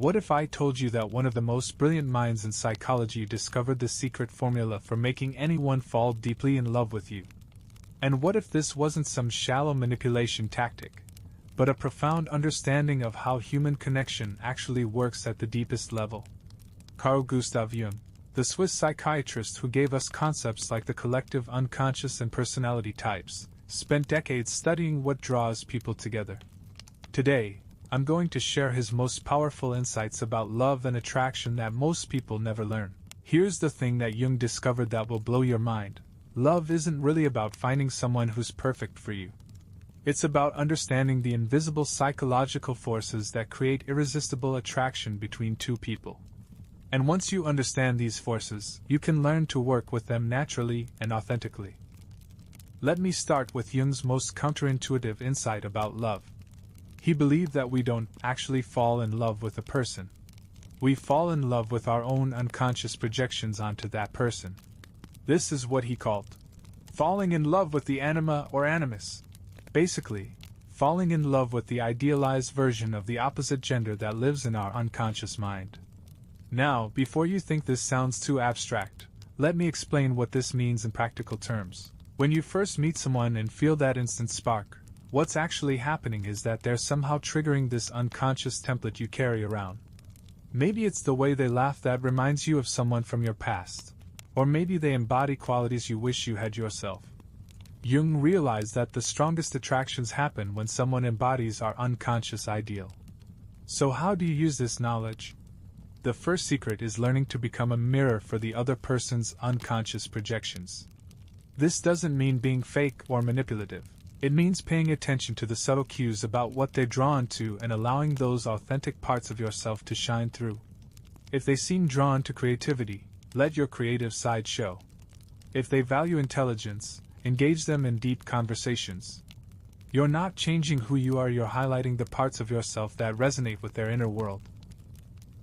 What if I told you that one of the most brilliant minds in psychology discovered the secret formula for making anyone fall deeply in love with you? And what if this wasn't some shallow manipulation tactic, but a profound understanding of how human connection actually works at the deepest level? Carl Gustav Jung, the Swiss psychiatrist who gave us concepts like the collective unconscious and personality types, spent decades studying what draws people together. Today, I'm going to share his most powerful insights about love and attraction that most people never learn. Here's the thing that Jung discovered that will blow your mind. Love isn't really about finding someone who's perfect for you. It's about understanding the invisible psychological forces that create irresistible attraction between two people. And once you understand these forces, you can learn to work with them naturally and authentically. Let me start with Jung's most counterintuitive insight about love. He believed that we don't actually fall in love with a person. We fall in love with our own unconscious projections onto that person. This is what he called falling in love with the anima or animus. Basically, falling in love with the idealized version of the opposite gender that lives in our unconscious mind. Now, before you think this sounds too abstract, let me explain what this means in practical terms. When you first meet someone and feel that instant spark, what's actually happening is that they're somehow triggering this unconscious template you carry around. Maybe it's the way they laugh that reminds you of someone from your past, or maybe they embody qualities you wish you had yourself. Jung realized that the strongest attractions happen when someone embodies our unconscious ideal. So how do you use this knowledge? The first secret is learning to become a mirror for the other person's unconscious projections. This doesn't mean being fake or manipulative. It means paying attention to the subtle cues about what they're drawn to and allowing those authentic parts of yourself to shine through. If they seem drawn to creativity, let your creative side show. If they value intelligence, engage them in deep conversations. You're not changing who you are, you're highlighting the parts of yourself that resonate with their inner world.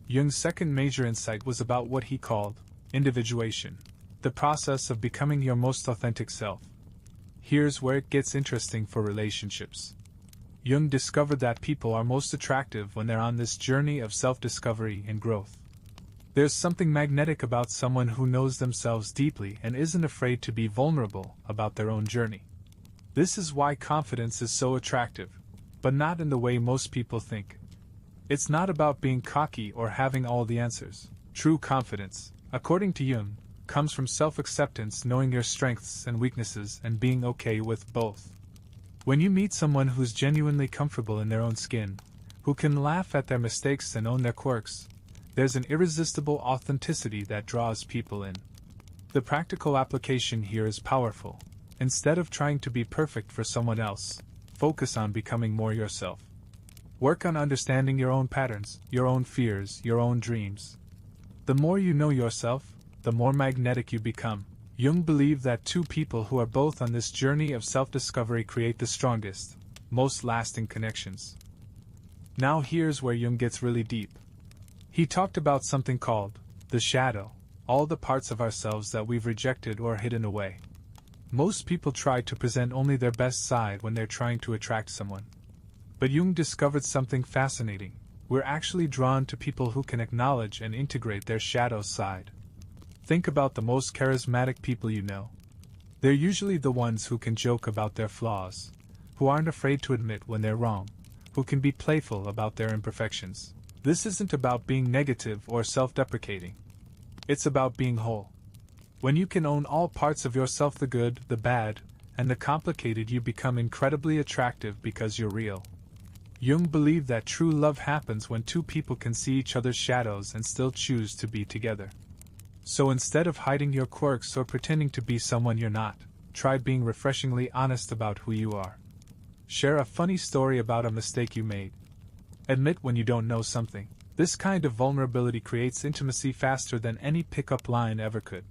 Jung's second major insight was about what he called individuation, the process of becoming your most authentic self. Here's where it gets interesting for relationships. Jung discovered that people are most attractive when they're on this journey of self-discovery and growth. There's something magnetic about someone who knows themselves deeply and isn't afraid to be vulnerable about their own journey. This is why confidence is so attractive, but not in the way most people think. It's not about being cocky or having all the answers. True confidence, according to Jung, comes from self-acceptance, knowing your strengths and weaknesses and being okay with both. When you meet someone who's genuinely comfortable in their own skin, who can laugh at their mistakes and own their quirks, there's an irresistible authenticity that draws people in. The practical application here is powerful. Instead of trying to be perfect for someone else, focus on becoming more yourself. Work on understanding your own patterns, your own fears, your own dreams. The more you know yourself, the more magnetic you become. Jung believed that two people who are both on this journey of self-discovery create the strongest, most lasting connections. Now here's where Jung gets really deep. He talked about something called the shadow, all the parts of ourselves that we've rejected or hidden away. Most people try to present only their best side when they're trying to attract someone. But Jung discovered something fascinating. We're actually drawn to people who can acknowledge and integrate their shadow side. Think about the most charismatic people you know. They're usually the ones who can joke about their flaws, who aren't afraid to admit when they're wrong, who can be playful about their imperfections. This isn't about being negative or self-deprecating. It's about being whole. When you can own all parts of yourself, the good, the bad, and the complicated, you become incredibly attractive because you're real. Jung believed that true love happens when two people can see each other's shadows and still choose to be together. So instead of hiding your quirks or pretending to be someone you're not, try being refreshingly honest about who you are. Share a funny story about a mistake you made. Admit when you don't know something. This kind of vulnerability creates intimacy faster than any pickup line ever could.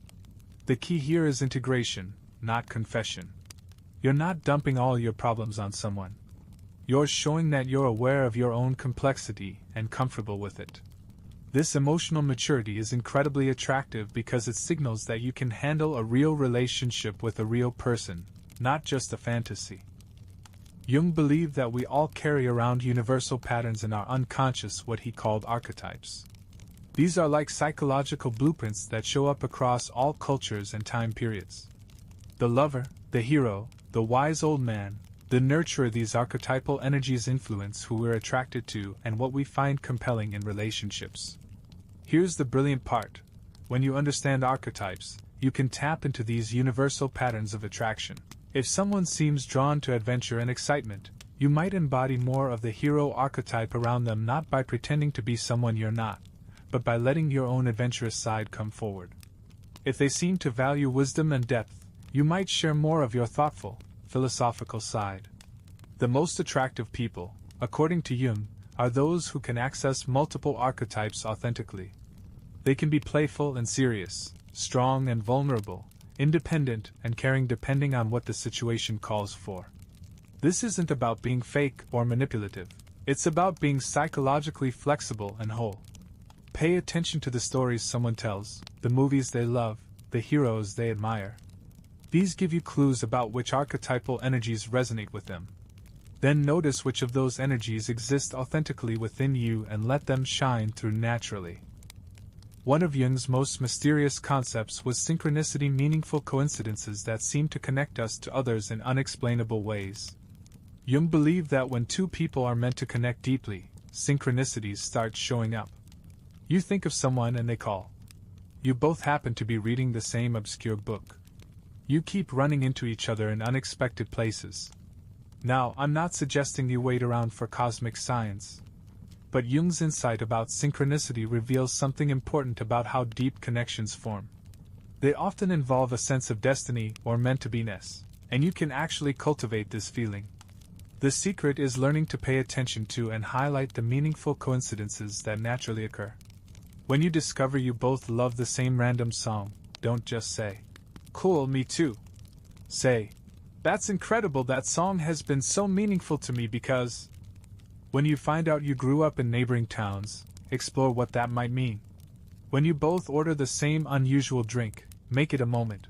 The key here is integration, not confession. You're not dumping all your problems on someone. You're showing that you're aware of your own complexity and comfortable with it. This emotional maturity is incredibly attractive because it signals that you can handle a real relationship with a real person, not just a fantasy. Jung believed that we all carry around universal patterns in our unconscious, what he called archetypes. These are like psychological blueprints that show up across all cultures and time periods. The lover, the hero, the wise old man, the nurturer, these archetypal energies influence who we're attracted to and what we find compelling in relationships. Here's the brilliant part. When you understand archetypes, you can tap into these universal patterns of attraction. If someone seems drawn to adventure and excitement, you might embody more of the hero archetype around them, not by pretending to be someone you're not, but by letting your own adventurous side come forward. If they seem to value wisdom and depth, you might share more of your thoughtful, philosophical side. The most attractive people, according to Jung, are those who can access multiple archetypes authentically. They can be playful and serious, strong and vulnerable, independent and caring depending on what the situation calls for. This isn't about being fake or manipulative. It's about being psychologically flexible and whole. Pay attention to the stories someone tells, the movies they love, the heroes they admire. These give you clues about which archetypal energies resonate with them. Then notice which of those energies exist authentically within you and let them shine through naturally. One of Jung's most mysterious concepts was synchronicity, meaningful coincidences that seem to connect us to others in unexplainable ways. Jung believed that when two people are meant to connect deeply, synchronicities start showing up. You think of someone and they call. You both happen to be reading the same obscure book. You keep running into each other in unexpected places. Now, I'm not suggesting you wait around for cosmic signs. But Jung's insight about synchronicity reveals something important about how deep connections form. They often involve a sense of destiny or meant-to-be-ness, and you can actually cultivate this feeling. The secret is learning to pay attention to and highlight the meaningful coincidences that naturally occur. When you discover you both love the same random song, don't just say, "Cool, me too." Say, "That's incredible, that song has been so meaningful to me because..." When you find out you grew up in neighboring towns, explore what that might mean. When you both order the same unusual drink, make it a moment.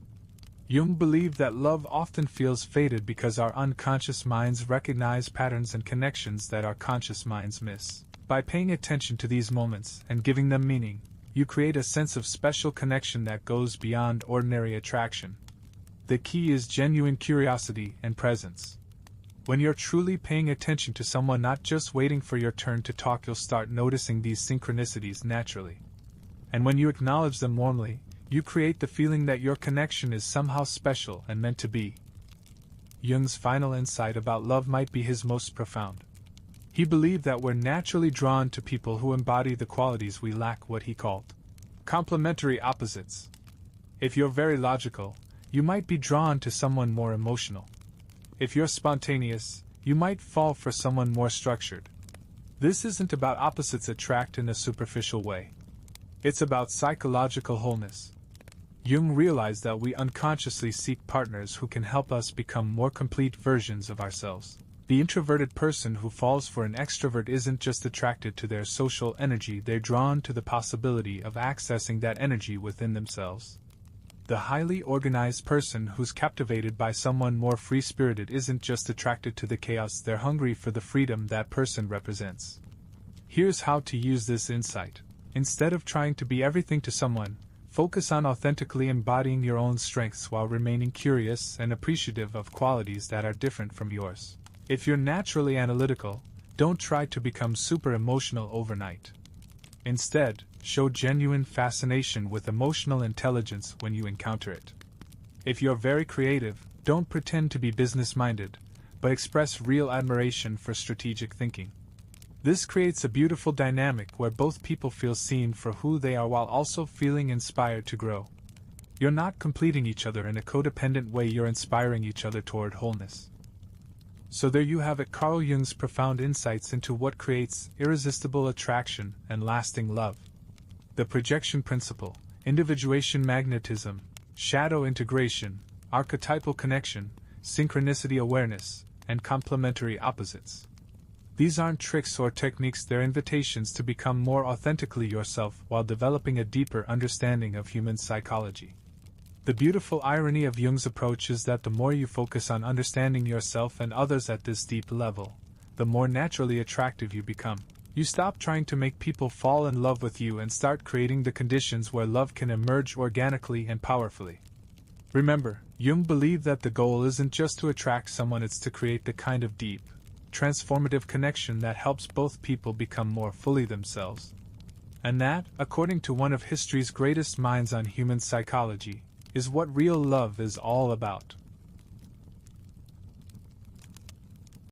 Jung believed that love often feels faded because our unconscious minds recognize patterns and connections that our conscious minds miss. By paying attention to these moments and giving them meaning, you create a sense of special connection that goes beyond ordinary attraction. The key is genuine curiosity and presence. When you're truly paying attention to someone, not just waiting for your turn to talk, you'll start noticing these synchronicities naturally. And when you acknowledge them warmly, you create the feeling that your connection is somehow special and meant to be. Jung's final insight about love might be his most profound. He believed that we're naturally drawn to people who embody the qualities we lack, what he called complementary opposites. If you're very logical, you might be drawn to someone more emotional. If you're spontaneous, you might fall for someone more structured. This isn't about opposites attract in a superficial way. It's about psychological wholeness. Jung realized that we unconsciously seek partners who can help us become more complete versions of ourselves. The introverted person who falls for an extrovert isn't just attracted to their social energy, they're drawn to the possibility of accessing that energy within themselves. The highly organized person who's captivated by someone more free-spirited isn't just attracted to the chaos, they're hungry for the freedom that person represents. Here's how to use this insight. Instead of trying to be everything to someone, focus on authentically embodying your own strengths while remaining curious and appreciative of qualities that are different from yours. If you're naturally analytical, don't try to become super emotional overnight. Instead, show genuine fascination with emotional intelligence when you encounter it. If you're very creative, don't pretend to be business-minded, but express real admiration for strategic thinking. This creates a beautiful dynamic where both people feel seen for who they are while also feeling inspired to grow. You're not completing each other in a codependent way, you're inspiring each other toward wholeness. So there you have it, Carl Jung's profound insights into what creates irresistible attraction and lasting love. The projection principle, individuation magnetism, shadow integration, archetypal connection, synchronicity awareness, and complementary opposites. These aren't tricks or techniques, they're invitations to become more authentically yourself while developing a deeper understanding of human psychology. The beautiful irony of Jung's approach is that the more you focus on understanding yourself and others at this deep level, the more naturally attractive you become. You stop trying to make people fall in love with you and start creating the conditions where love can emerge organically and powerfully. Remember, Jung believed that the goal isn't just to attract someone, it's to create the kind of deep, transformative connection that helps both people become more fully themselves. And that, according to one of history's greatest minds on human psychology, is what real love is all about.